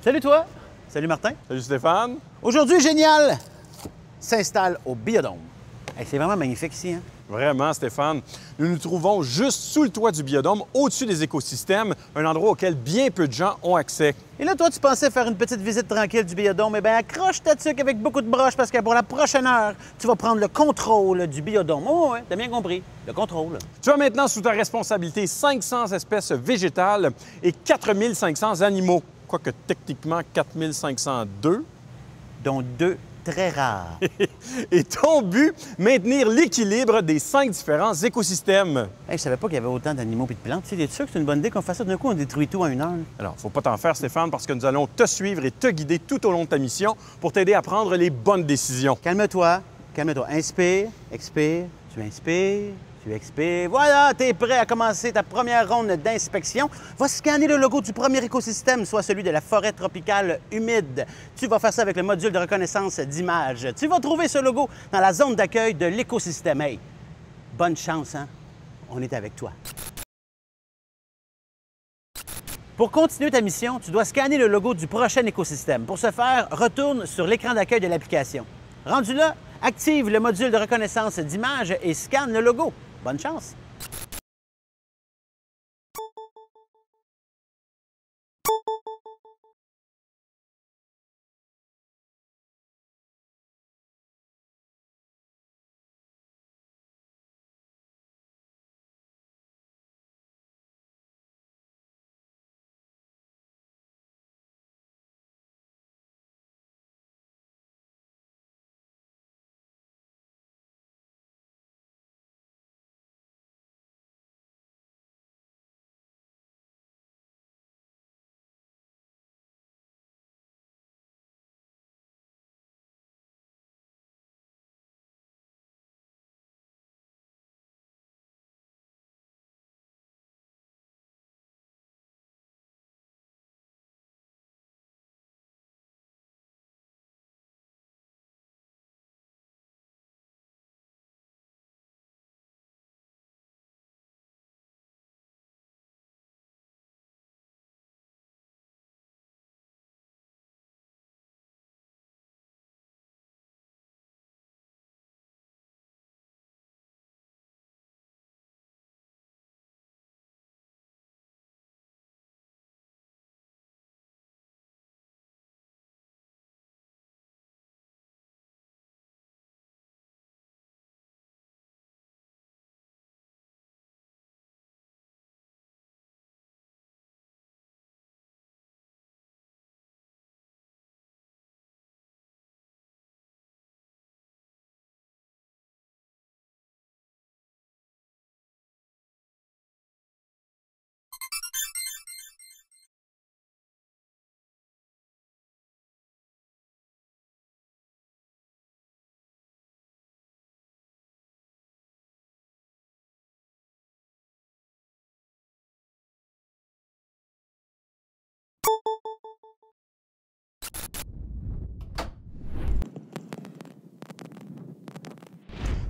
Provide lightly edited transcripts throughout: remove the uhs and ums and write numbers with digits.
Salut toi! Salut Martin! Salut Stéphane! Aujourd'hui, Génial s'installe au Biodôme. Hey, c'est vraiment magnifique ici, hein? Vraiment, Stéphane. Nous nous trouvons juste sous le toit du Biodôme, au-dessus des écosystèmes, un endroit auquel bien peu de gens ont accès. Et là, toi, tu pensais faire une petite visite tranquille du Biodôme. Eh bien, accroche ta tuque avec beaucoup de broches parce que pour la prochaine heure, tu vas prendre le contrôle du Biodôme. Oh, ouais, t'as bien compris. Le contrôle. Tu as maintenant sous ta responsabilité 500 espèces végétales et 4500 animaux. Quoique techniquement 4502. Dont 2 très rares. Et ton but, maintenir l'équilibre des 5 différents écosystèmes. Hey, je savais pas qu'il y avait autant d'animaux et de plantes. Tu sais, es sûr que c'est une bonne idée qu'on fasse ça d'un coup, on détruit tout en une heure? Alors, faut pas t'en faire, Stéphane, parce que nous allons te suivre et te guider tout au long de ta mission pour t'aider à prendre les bonnes décisions. Calme-toi, calme-toi. Inspire, expire, tu inspires, tu expires. Voilà, tu es prêt à commencer ta première ronde d'inspection. Va scanner le logo du premier écosystème, soit celui de la forêt tropicale humide. Tu vas faire ça avec le module de reconnaissance d'image. Tu vas trouver ce logo dans la zone d'accueil de l'écosystème. Hey, bonne chance, hein? On est avec toi. Pour continuer ta mission, tu dois scanner le logo du prochain écosystème. Pour ce faire, retourne sur l'écran d'accueil de l'application. Rendu là, active le module de reconnaissance d'image et scanne le logo. Bonne chance!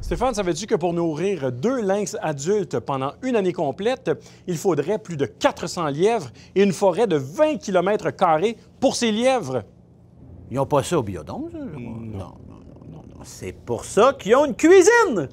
Stéphane, savais-tu que pour nourrir 2 lynx adultes pendant une année complète, il faudrait plus de 400 lièvres et une forêt de 20 km² pour ces lièvres? Ils n'ont pas ça au Biodôme, ça? Non. C'est pour ça qu'ils ont une cuisine!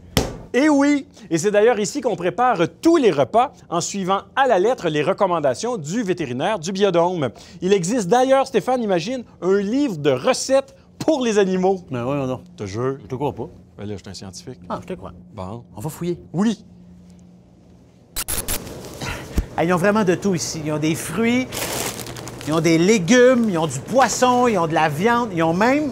Eh oui! Et c'est d'ailleurs ici qu'on prépare tous les repas en suivant à la lettre les recommandations du vétérinaire du Biodôme. Il existe d'ailleurs, Stéphane, imagine, un livre de recettes pour les animaux. Mais oui, non. Je te jure. Je te crois pas. Ben là, je suis un scientifique. Ah, je te crois. Bon. On va fouiller. Oui. Ah, ils ont vraiment de tout ici. Ils ont des fruits, ils ont des légumes, ils ont du poisson, ils ont de la viande, ils ont même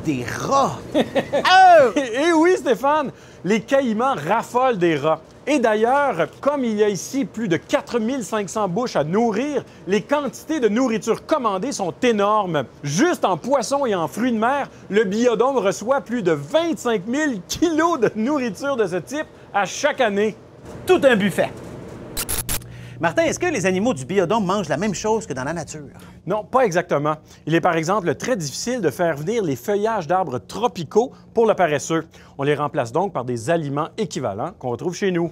des rats. Oh! Eh oui, Stéphane! Les caïmans raffolent des rats. Et d'ailleurs, comme il y a ici plus de 4500 bouches à nourrir, les quantités de nourriture commandées sont énormes. Juste en poissons et en fruits de mer, le Biodôme reçoit plus de 25 000 kilos de nourriture de ce type à chaque année. Tout un buffet. Martin, est-ce que les animaux du biodôme mangent la même chose que dans la nature? Non, pas exactement. Il est par exemple très difficile de faire venir les feuillages d'arbres tropicaux pour le paresseux. On les remplace donc par des aliments équivalents qu'on retrouve chez nous.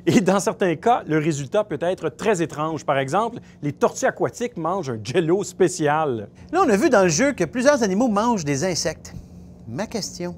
Et dans certains cas, le résultat peut être très étrange. Par exemple, les tortues aquatiques mangent un jello spécial. Là, on a vu dans le jeu que plusieurs animaux mangent des insectes. Ma question,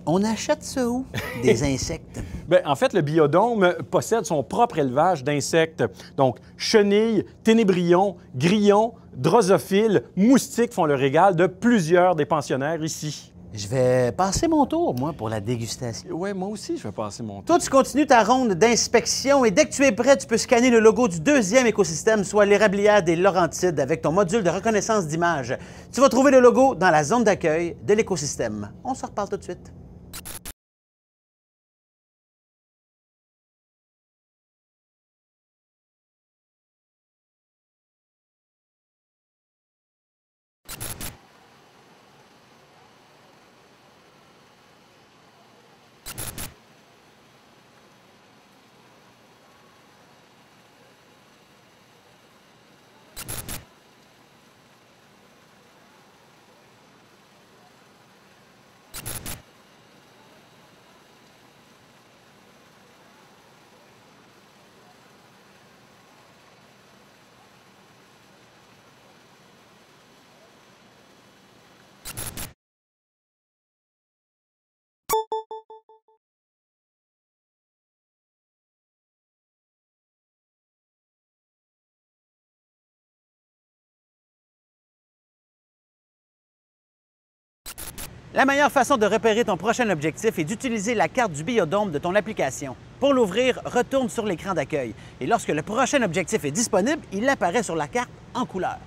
on achète ça où, des insectes? Bien, en fait, le biodôme possède son propre élevage d'insectes. Donc, chenilles, ténébrions, grillons, drosophiles, moustiques font le régal de plusieurs des pensionnaires ici. Je vais passer mon tour, moi, pour la dégustation. Oui, moi aussi, je vais passer mon tour. Toi, tu continues ta ronde d'inspection et dès que tu es prêt, tu peux scanner le logo du deuxième écosystème, soit l'érablière des Laurentides, avec ton module de reconnaissance d'image. Tu vas trouver le logo dans la zone d'accueil de l'écosystème. On se reparle tout de suite. La meilleure façon de repérer ton prochain objectif est d'utiliser la carte du biodôme de ton application. Pour l'ouvrir, retourne sur l'écran d'accueil et lorsque le prochain objectif est disponible, il apparaît sur la carte en couleur.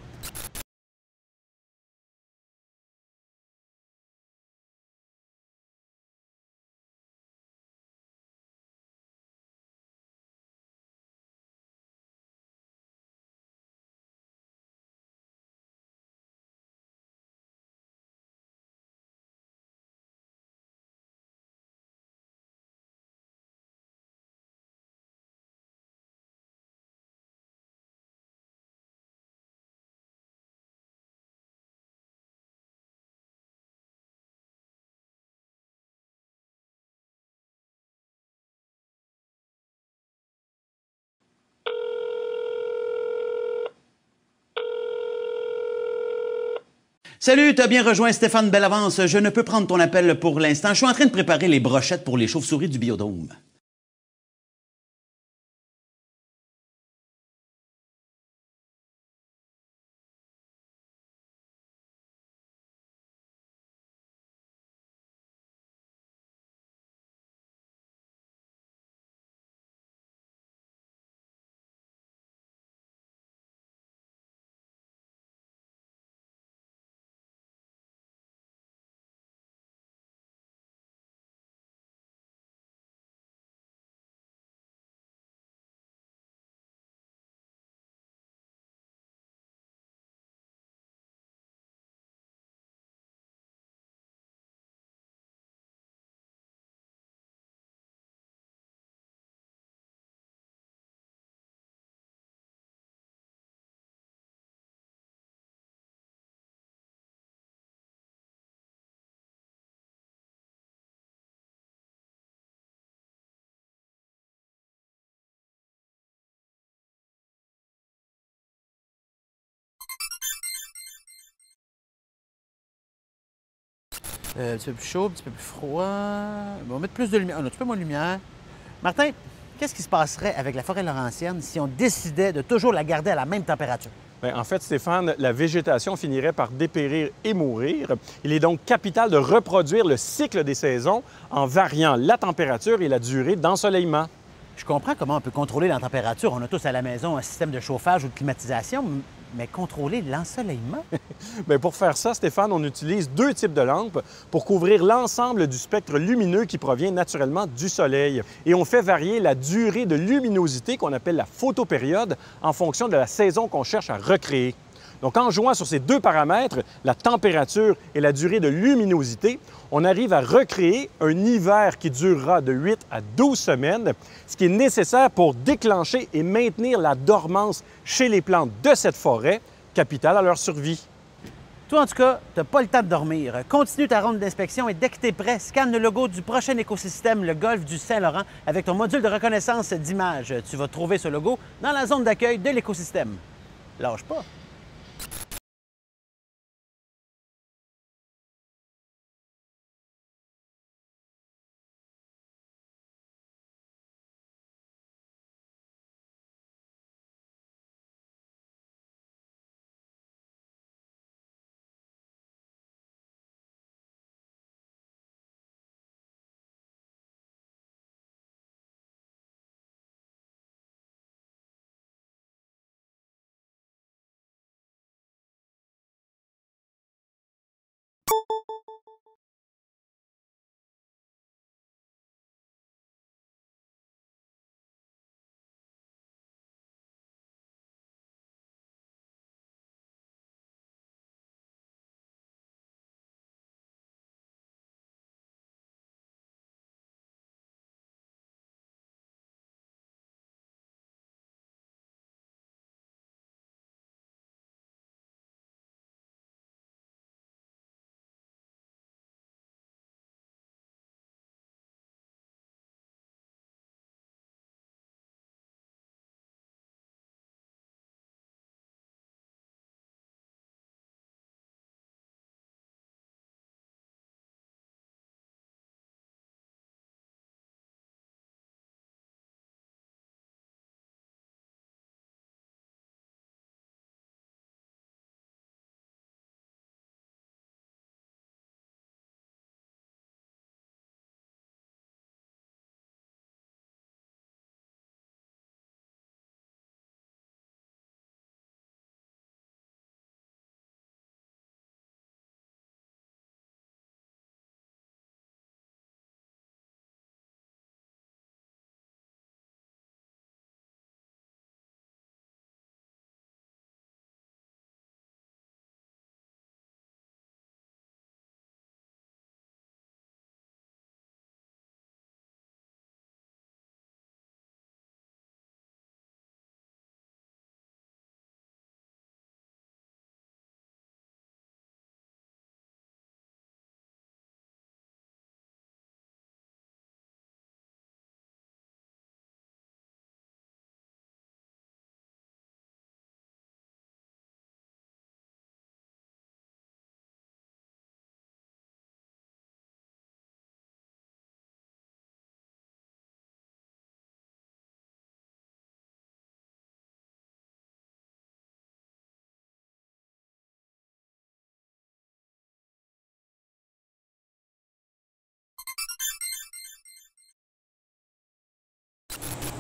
Salut, t'as bien rejoint Stéphane Bellavance. Je ne peux prendre ton appel pour l'instant. Je suis en train de préparer les brochettes pour les chauves-souris du biodôme. Un petit peu plus chaud, un petit peu plus froid. On va mettre plus de lumière. Un petit peu moins de lumière. Martin, qu'est-ce qui se passerait avec la forêt laurentienne si on décidait de toujours la garder à la même température? Bien, en fait, Stéphane, la végétation finirait par dépérir et mourir. Il est donc capital de reproduire le cycle des saisons en variant la température et la durée d'ensoleillement. Je comprends comment on peut contrôler la température. On a tous à la maison un système de chauffage ou de climatisation, mais contrôler l'ensoleillement? Bien, pour faire ça, Stéphane, on utilise deux types de lampes pour couvrir l'ensemble du spectre lumineux qui provient naturellement du Soleil. Et on fait varier la durée de luminosité qu'on appelle la photopériode en fonction de la saison qu'on cherche à recréer. Donc, en jouant sur ces deux paramètres, la température et la durée de luminosité, on arrive à recréer un hiver qui durera de 8 à 12 semaines, ce qui est nécessaire pour déclencher et maintenir la dormance chez les plantes de cette forêt, capitale à leur survie. Toi, en tout cas, tu n'as pas le temps de dormir. Continue ta ronde d'inspection et dès que tu es prêt, scanne le logo du prochain écosystème, le golfe du Saint-Laurent, avec ton module de reconnaissance d'image. Tu vas trouver ce logo dans la zone d'accueil de l'écosystème. Lâche pas!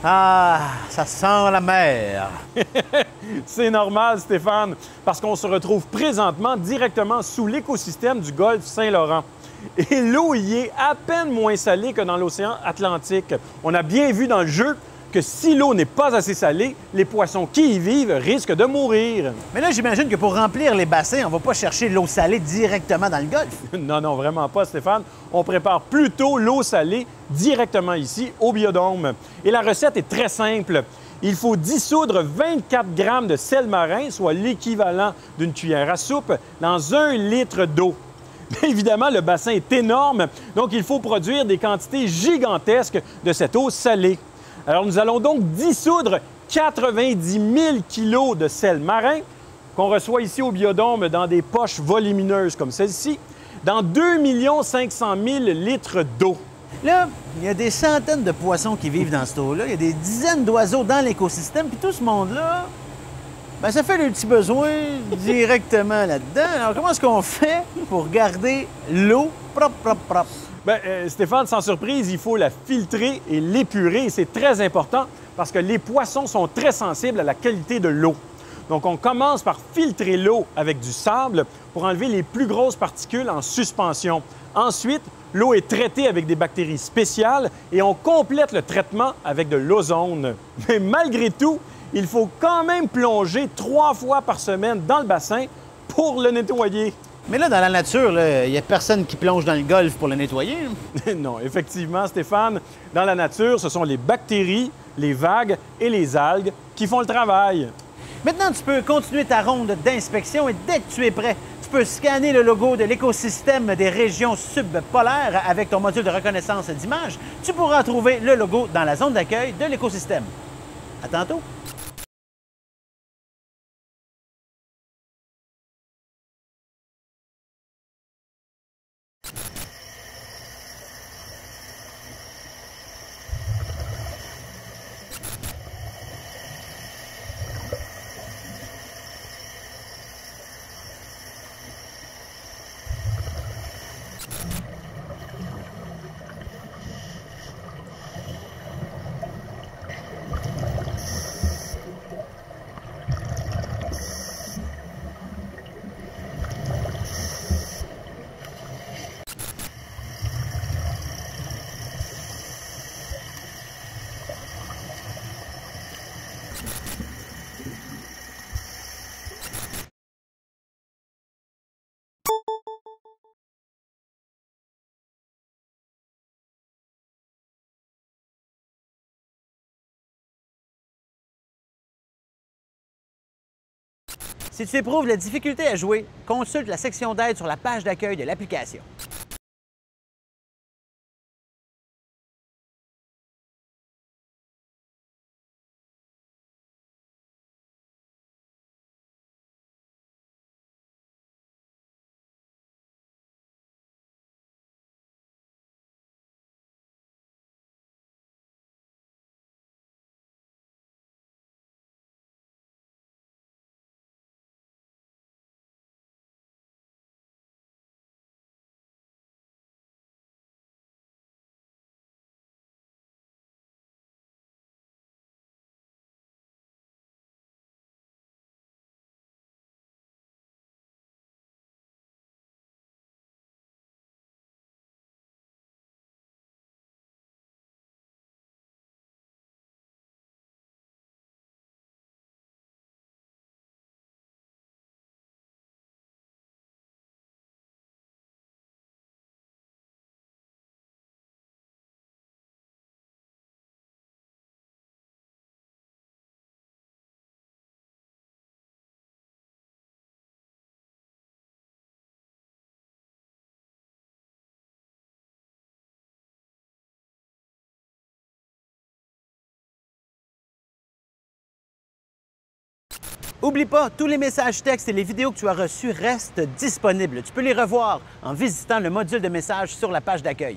Ah, ça sent la mer! C'est normal, Stéphane, parce qu'on se retrouve présentement directement sous l'écosystème du golfe Saint-Laurent. Et l'eau y est à peine moins salée que dans l'océan Atlantique. On a bien vu dans le jeu que si l'eau n'est pas assez salée, les poissons qui y vivent risquent de mourir. Mais là, j'imagine que pour remplir les bassins, on va pas chercher l'eau salée directement dans le golfe. Non, non, vraiment pas, Stéphane. On prépare plutôt l'eau salée directement ici, au biodôme. Et la recette est très simple. Il faut dissoudre 24 grammes de sel marin, soit l'équivalent d'une cuillère à soupe, dans 1 litre d'eau. Bien évidemment, le bassin est énorme, donc il faut produire des quantités gigantesques de cette eau salée. Alors, nous allons donc dissoudre 90 000 kilos de sel marin qu'on reçoit ici au biodôme dans des poches volumineuses comme celle-ci, dans 2 500 000 litres d'eau. Là, il y a des centaines de poissons qui vivent dans cette eau-là. Il y a des dizaines d'oiseaux dans l'écosystème. Puis tout ce monde-là, bien, ça fait les petits besoins directement là-dedans. Alors, comment est-ce qu'on fait pour garder l'eau propre? Bien, Stéphane, sans surprise, il faut la filtrer et l'épurer. Et c'est très important parce que les poissons sont très sensibles à la qualité de l'eau. Donc, on commence par filtrer l'eau avec du sable pour enlever les plus grosses particules en suspension. Ensuite, l'eau est traitée avec des bactéries spéciales et on complète le traitement avec de l'ozone. Mais malgré tout, il faut quand même plonger 3 fois par semaine dans le bassin pour le nettoyer. Mais là, dans la nature, il n'y a personne qui plonge dans le golfe pour le nettoyer. Non, effectivement, Stéphane, dans la nature, ce sont les bactéries, les vagues et les algues qui font le travail. Maintenant, tu peux continuer ta ronde d'inspection et dès que tu es prêt, tu peux scanner le logo de l'écosystème des régions subpolaires avec ton module de reconnaissance d'image. Tu pourras trouver le logo dans la zone d'accueil de l'écosystème. À tantôt! Si tu éprouves la difficulté à jouer, consulte la section d'aide sur la page d'accueil de l'application. Oublie pas, tous les messages textes et les vidéos que tu as reçus restent disponibles. Tu peux les revoir en visitant le module de messages sur la page d'accueil.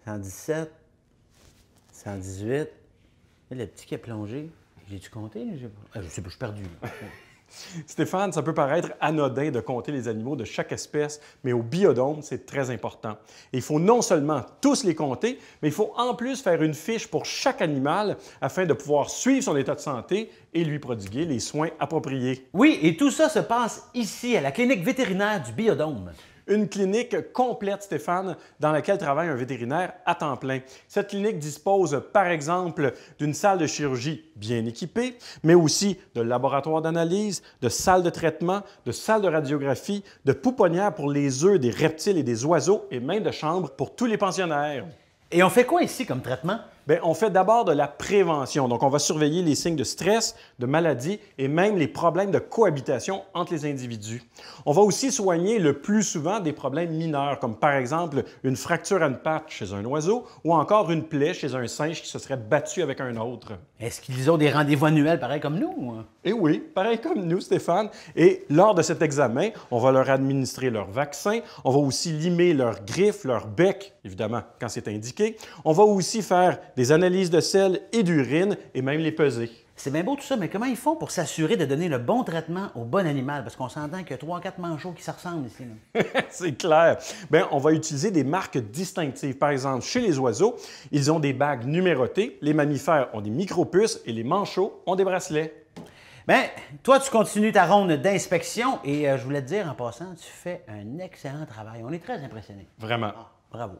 117, 118. Là, le petit qui a plongé. J'ai-tu compté? Je sais pas, je suis perdu. Stéphane, ça peut paraître anodin de compter les animaux de chaque espèce, mais au biodôme, c'est très important. Et il faut non seulement tous les compter, mais il faut en plus faire une fiche pour chaque animal afin de pouvoir suivre son état de santé et lui prodiguer les soins appropriés. Oui, et tout ça se passe ici, à la clinique vétérinaire du Biodôme. Une clinique complète, Stéphane, dans laquelle travaille un vétérinaire à temps plein. Cette clinique dispose, par exemple, d'une salle de chirurgie bien équipée, mais aussi de laboratoires d'analyse, de salles de traitement, de salles de radiographie, de pouponnières pour les œufs des reptiles et des oiseaux et même de chambres pour tous les pensionnaires. Et on fait quoi ici comme traitement? Bien, on fait d'abord de la prévention. Donc, on va surveiller les signes de stress, de maladie et même les problèmes de cohabitation entre les individus. On va aussi soigner le plus souvent des problèmes mineurs, comme par exemple une fracture à une patte chez un oiseau ou encore une plaie chez un singe qui se serait battu avec un autre. Est-ce qu'ils ont des rendez-vous annuels pareils comme nous? Et oui, pareil comme nous, Stéphane. Et lors de cet examen, on va leur administrer leur vaccin, on va aussi limer leurs griffes, leur bec, évidemment, quand c'est indiqué. On va aussi faire des analyses de sel et d'urine et même les peser. C'est bien beau tout ça, mais comment ils font pour s'assurer de donner le bon traitement au bon animal? Parce qu'on s'entend qu'il y a 3-4 manchots qui se ressemblent ici. C'est clair. Bien, on va utiliser des marques distinctives. Par exemple, chez les oiseaux, ils ont des bagues numérotées, les mammifères ont des micropuces et les manchots ont des bracelets. Bien, toi, tu continues ta ronde d'inspection et je voulais te dire en passant, tu fais un excellent travail. On est très impressionnés. Vraiment. Ah, bravo.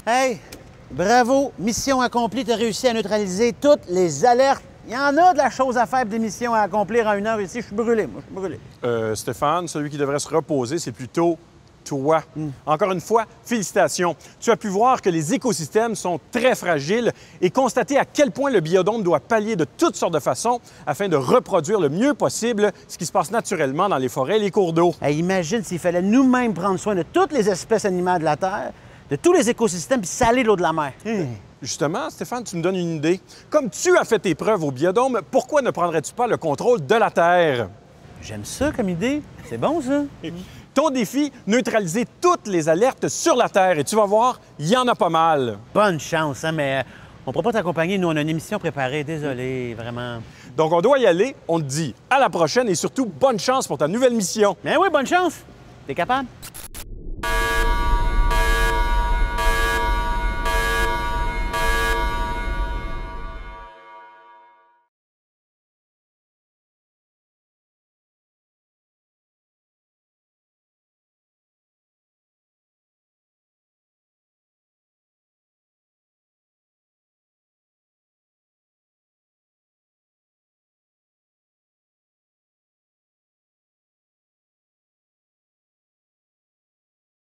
Hey, bravo, mission accomplie, tu as réussi à neutraliser toutes les alertes. Il y en a de la chose à faire, des missions à accomplir en 1 heure ici. Je suis brûlé, moi, je suis brûlé. Stéphane, celui qui devrait se reposer, c'est plutôt toi. Encore une fois, félicitations. Tu as pu voir que les écosystèmes sont très fragiles et constater à quel point le biodôme doit pallier de toutes sortes de façons afin de reproduire le mieux possible ce qui se passe naturellement dans les forêts et les cours d'eau. Hey, imagine s'il fallait nous-mêmes prendre soin de toutes les espèces animales de la Terre, de tous les écosystèmes, puis saler l'eau de la mer. Justement, Stéphane, tu me donnes une idée. Comme tu as fait tes preuves au biodôme, pourquoi ne prendrais-tu pas le contrôle de la Terre? J'aime ça comme idée. C'est bon, ça. Ton défi, neutraliser toutes les alertes sur la Terre. Et tu vas voir, il y en a pas mal. Bonne chance, hein, mais on ne pourra pas t'accompagner. Nous, on a une émission préparée. Désolé, vraiment. Donc, on doit y aller. On te dit à la prochaine et surtout, bonne chance pour ta nouvelle mission. Mais oui, bonne chance. T'es capable?